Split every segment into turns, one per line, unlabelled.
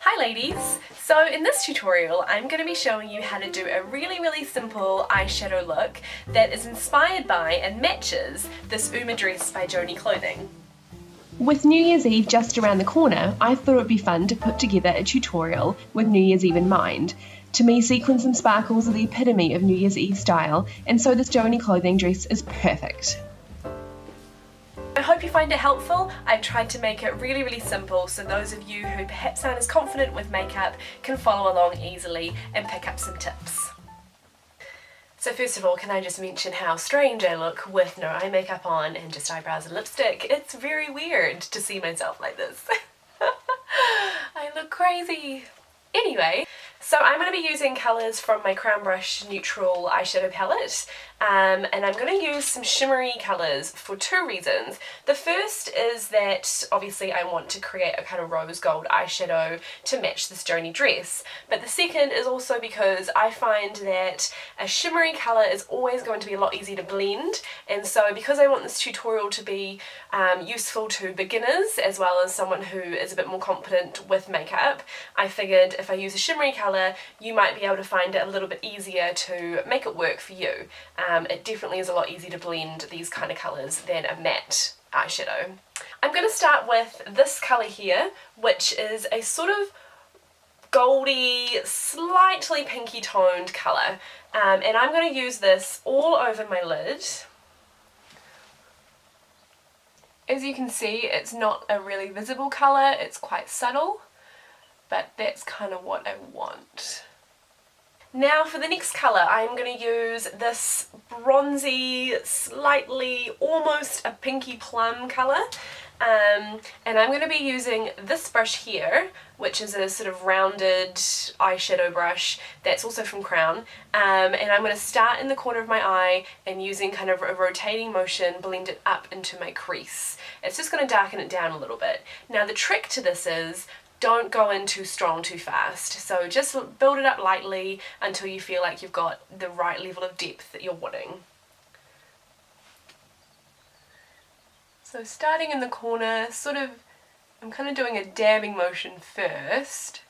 Hi ladies! So in this tutorial I'm going to be showing you how to do a really simple eyeshadow look that is inspired by and matches this Uma dress by Joanie clothing. With New Year's Eve just around the corner, I thought it would be fun to put together a tutorial with New Year's Eve in mind. To me, sequins and sparkles are the epitome of New Year's Eve style, and so this Joanie clothing dress is perfect. I hope you find it helpful. I've tried to make it really simple so those of you who perhaps aren't as confident with makeup can follow along easily and pick up some tips. So first of all, can I just mention how strange I look with no eye makeup on and just eyebrows and lipstick? It's very weird to see myself like this. I look crazy. Anyway, so I'm going to be using colours from my Crown Brush Neutral eyeshadow palette, and I'm going to use some shimmery colours for two reasons. The first is that obviously I want to create a kind of rose gold eyeshadow to match this Joanie dress, but the second is also because I find that a shimmery colour is always going to be a lot easier to blend, and so because I want this tutorial to be useful to beginners as well as someone who is a bit more confident with makeup, I figured if I use a shimmery colour you might be able to find it a little bit easier to make it work for you. It definitely is a lot easier to blend these kind of colours than a matte eyeshadow. I'm going to start with this colour here, which is a sort of goldy, slightly pinky toned colour, and I'm going to use this all over my lid. As you can see, it's not a really visible colour, it's quite subtle, but that's kind of what I want. Now for the next colour, I'm going to use this bronzy, slightly, almost a pinky plum colour, and I'm going to be using this brush here, which is a sort of rounded eyeshadow brush that's also from Crown, and I'm going to start in the corner of my eye and using kind of a rotating motion blend it up into my crease. It's just going to darken it down a little bit. Now the trick to this is don't go in too strong too fast, so just build it up lightly until you feel like you've got the right level of depth that you're wanting. So starting in the corner, I'm kind of doing a dabbing motion first,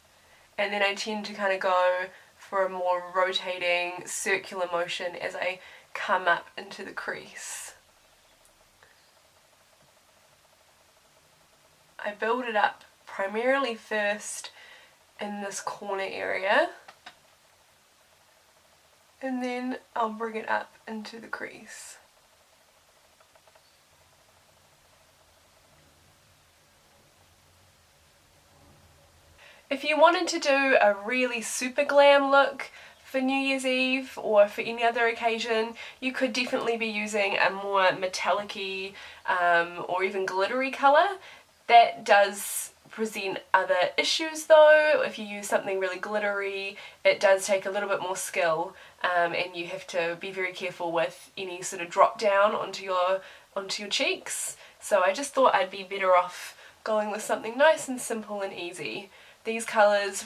and then I tend to kind of go for a more rotating circular motion as I come up into the crease. I build it up primarily first in this corner area, and then I'll bring it up into the crease. If you wanted to do a really super glam look for New Year's Eve or for any other occasion, you could definitely be using a more metallic-y or even glittery colour. That does present other issues though. If you use something really glittery, it does take a little bit more skill, and you have to be very careful with any sort of drop down onto your cheeks. So I just thought I'd be better off going with something nice and simple and easy. These colours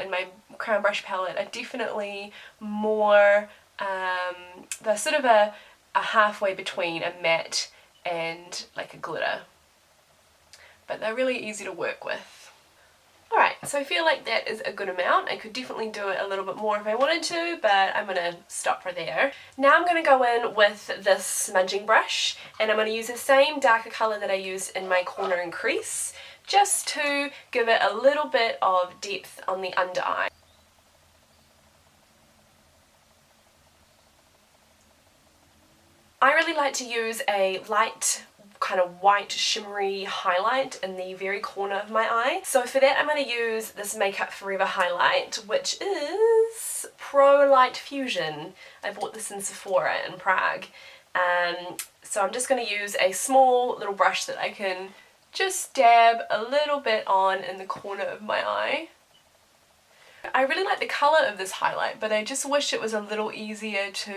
in my Crown Brush palette are definitely more, they're sort of a halfway between a matte and like a glitter, but they're really easy to work with. Alright, so I feel like that is a good amount. I could definitely do it a little bit more if I wanted to, but I'm going to stop right there. Now I'm going to go in with this smudging brush, and I'm going to use the same darker colour that I used in my corner and crease, just to give it a little bit of depth on the under eye. I really like to use a light kind of white shimmery highlight in the very corner of my eye. So for that I'm going to use this Makeup Forever highlight, which is Pro Light Fusion. I bought this in Sephora in Prague. So I'm just going to use a small little brush that I can just dab a little bit on in the corner of my eye. I really like the colour of this highlight, but I just wish it was a little easier to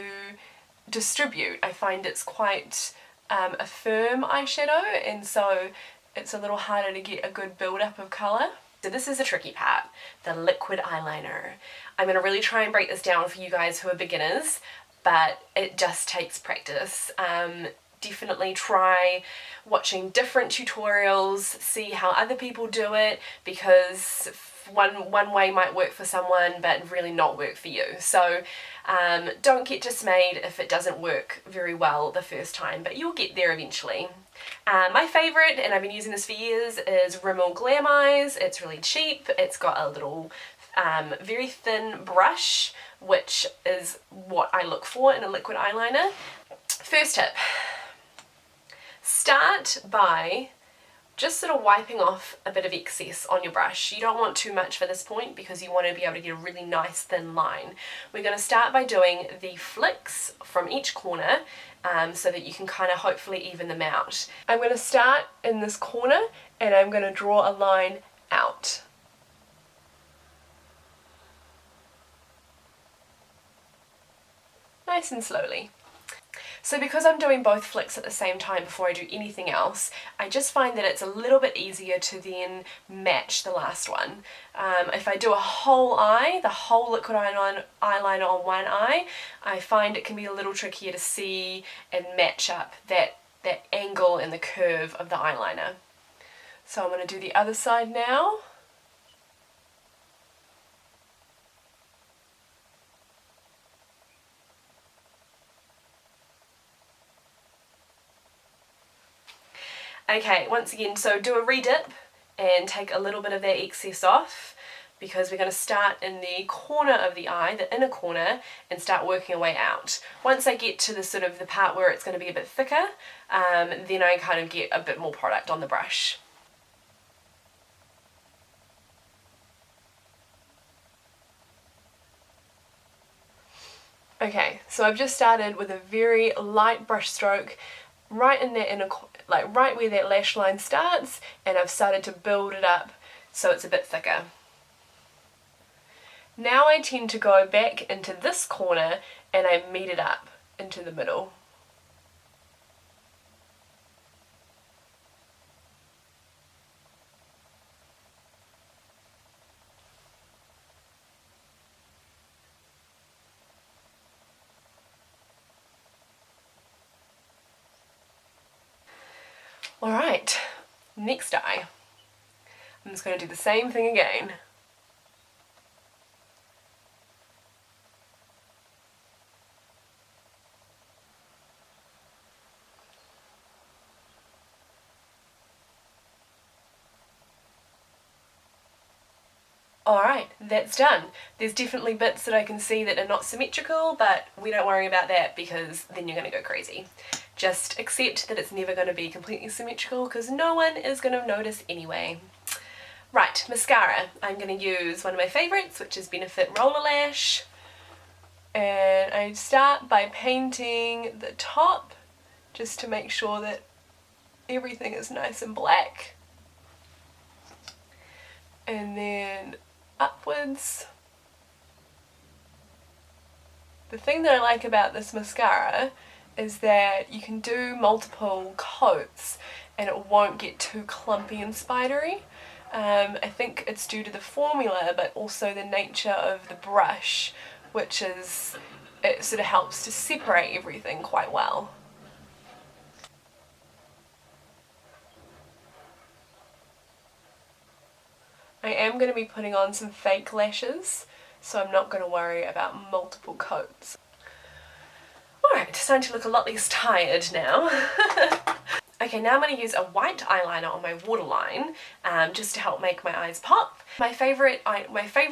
distribute. I find it's quite a firm eyeshadow, and so it's a little harder to get a good build-up of colour. So this is the tricky part, the liquid eyeliner. I'm going to really try and break this down for you guys who are beginners, but it just takes practice. Definitely try watching different tutorials, see how other people do it, because one way might work for someone but really not work for you. So don't get dismayed if it doesn't work very well the first time, but you'll get there eventually. My favourite, and I've been using this for years, is Rimmel Glam Eyes. It's really cheap. It's got a little very thin brush, which is what I look for in a liquid eyeliner. First tip, start by just sort of wiping off a bit of excess on your brush. You don't want too much for this point because you want to be able to get a really nice thin line. We're going to start by doing the flicks from each corner so that you can kind of hopefully even them out. I'm going to start in this corner and I'm going to draw a line out. Nice and slowly. So because I'm doing both flicks at the same time before I do anything else, I just find that it's a little bit easier to then match the last one. If I do a whole eye, the whole liquid eyeliner on one eye, I find it can be a little trickier to see and match up that angle and the curve of the eyeliner. So I'm going to do the other side now. Okay, once again, so do a redip and take a little bit of that excess off, because we're going to start in the corner of the eye, the inner corner, and start working our way out. Once I get to the sort of the part where it's going to be a bit thicker, then I kind of get a bit more product on the brush. Okay, so I've just started with a very light brush stroke right in that inner, like right where that lash line starts, and I've started to build it up so it's a bit thicker. Now I tend to go back into this corner and I meet it up into the middle. Alright, next eye. I'm just going to do the same thing again. Alright, that's done. There's definitely bits that I can see that are not symmetrical, but we don't worry about that because then you're going to go crazy. Just accept that it's never going to be completely symmetrical because no one is going to notice anyway. Right, mascara. I'm going to use one of my favourites, which is Benefit Roller Lash. And I start by painting the top just to make sure that everything is nice and black. And then upwards. The thing that I like about this mascara is that you can do multiple coats and it won't get too clumpy and spidery. I think it's due to the formula, but also the nature of the brush, which is, it sort of helps to separate everything quite well. I am going to be putting on some fake lashes, so I'm not going to worry about multiple coats. Alright, starting to look a lot less tired now. Okay, now I'm going to use a white eyeliner on my waterline just to help make my eyes pop. My favourite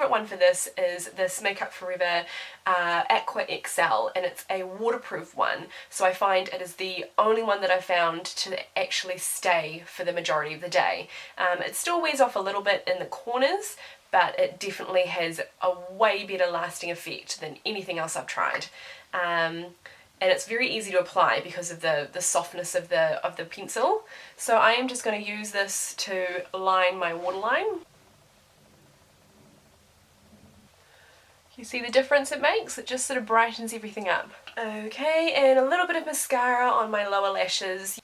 one for this is this Makeup Forever Aqua XL, and it's a waterproof one, so I find it is the only one that I've found to actually stay for the majority of the day. It still wears off a little bit in the corners, but it definitely has a way better lasting effect than anything else I've tried. And it's very easy to apply because of the softness of the pencil. So I am just going to use this to line my waterline. You see the difference it makes? It just sort of brightens everything up. Okay, and a little bit of mascara on my lower lashes.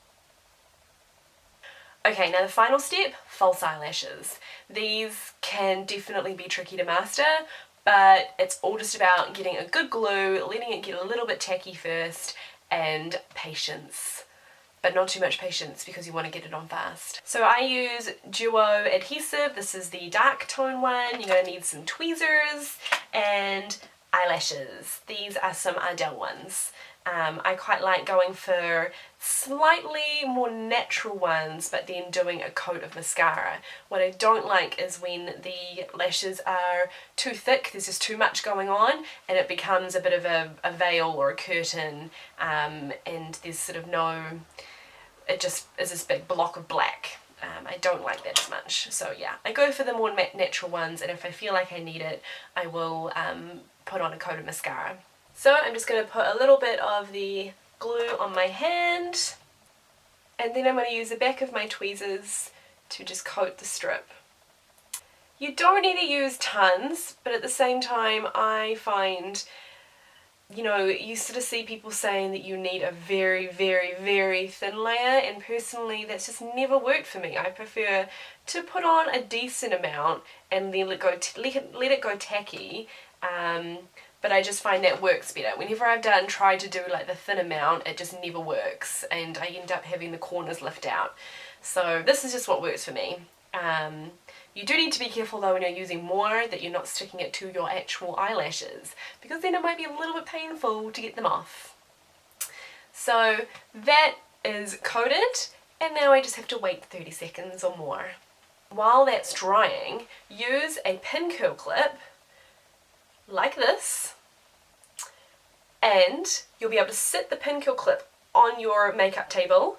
Okay, now the final step, false eyelashes. These can definitely be tricky to master, but it's all just about getting a good glue, letting it get a little bit tacky first, and patience. but not too much patience because you want to get it on fast. So I use Duo adhesive. This is the dark tone one. You're going to need some tweezers and eyelashes. These are some Ardell ones. I quite like going for slightly more natural ones but then doing a coat of mascara. What I don't like is when the lashes are too thick, there's just too much going on and it becomes a bit of a veil or a curtain, and there's sort of no, it just is this big block of black. I don't like that as much. So yeah, I go for the more natural ones, and if I feel like I need it, I will put on a coat of mascara. So I'm just going to put a little bit of the glue on my hand, and then I'm going to use the back of my tweezers to just coat the strip. You don't need to use tons, but at the same time I find, you know, you sort of see people saying that you need a very, very, very thin layer, and personally that's just never worked for me. I prefer to put on a decent amount and then let it go tacky. But I just find that works better. Whenever I've tried to do like the thin amount, it just never works and I end up having the corners lift out. So this is just what works for me. You do need to be careful though when you're using more that you're not sticking it to your actual eyelashes, because then it might be a little bit painful to get them off. So that is coated, and now I just have to wait 30 seconds or more. While that's drying, use a pin curl clip like this, and you'll be able to sit the pin curl clip on your makeup table,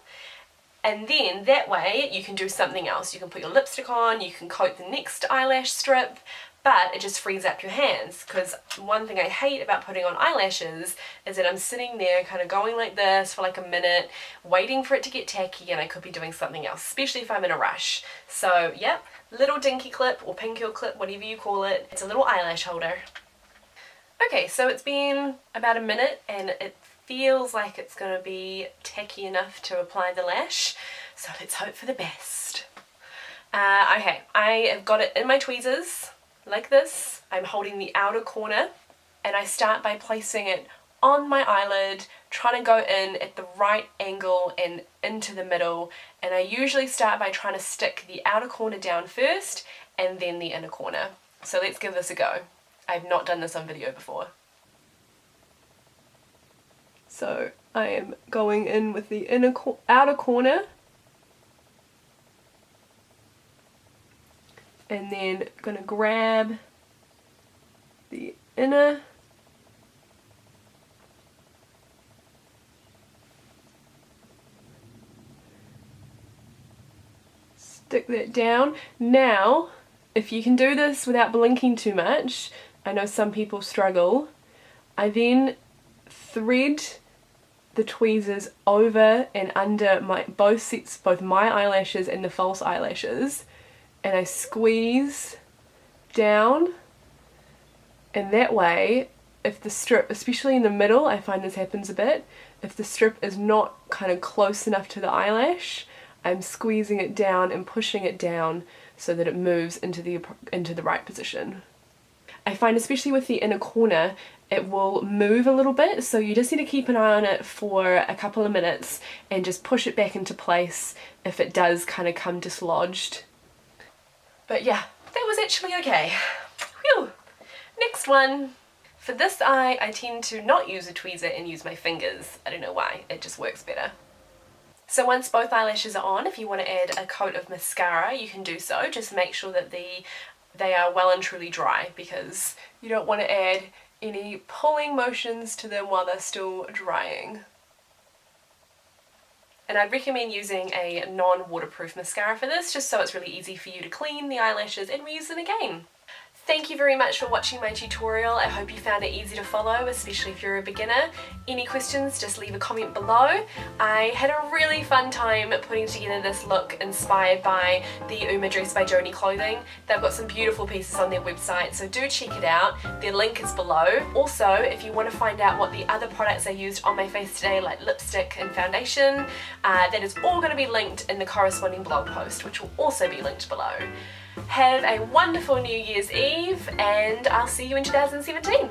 and then that way you can do something else. You can put your lipstick on, you can coat the next eyelash strip, but it just frees up your hands, because one thing I hate about putting on eyelashes is that I'm sitting there kind of going like this for like a minute, waiting for it to get tacky, and I could be doing something else, especially if I'm in a rush. So yep, little dinky clip or pin curl clip, whatever you call it. It's a little eyelash holder. Okay, so it's been about a minute and it feels like it's going to be tacky enough to apply the lash, so let's hope for the best. Okay, I have got it in my tweezers like this. I'm holding the outer corner and I start by placing it on my eyelid, trying to go in at the right angle and into the middle, and I usually start by trying to stick the outer corner down first and then the inner corner. So let's give this a go. I've not done this on video before. So I am going in with the outer corner, and then gonna grab the inner, stick that down. Now, if you can do this without blinking too much, I know some people struggle, I then thread the tweezers over and under both my eyelashes and the false eyelashes, and I squeeze down, and that way if the strip, especially in the middle, I find this happens a bit, if the strip is not kind of close enough to the eyelash, I'm squeezing it down and pushing it down so that it moves into the right position. I find especially with the inner corner it will move a little bit, so you just need to keep an eye on it for a couple of minutes and just push it back into place if it does kind of come dislodged. But yeah, that was actually okay. Whew. Next one. For this eye I tend to not use a tweezer and use my fingers. I don't know why, it just works better. So once both eyelashes are on, if you want to add a coat of mascara you can do so. Just make sure that they are well and truly dry, because you don't want to add any pulling motions to them while they're still drying. And I'd recommend using a non-waterproof mascara for this, just so it's really easy for you to clean the eyelashes and reuse them again. Thank you very much for watching my tutorial. I hope you found it easy to follow, especially if you're a beginner. Any questions, just leave a comment below. I had a really fun time putting together this look inspired by the Uma dress by Joanie clothing. They've got some beautiful pieces on their website, so do check it out. Their link is below. Also, if you want to find out what the other products I used on my face today, like lipstick and foundation, that is all going to be linked in the corresponding blog post, which will also be linked below. Have a wonderful New Year's Eve, and I'll see you in 2017.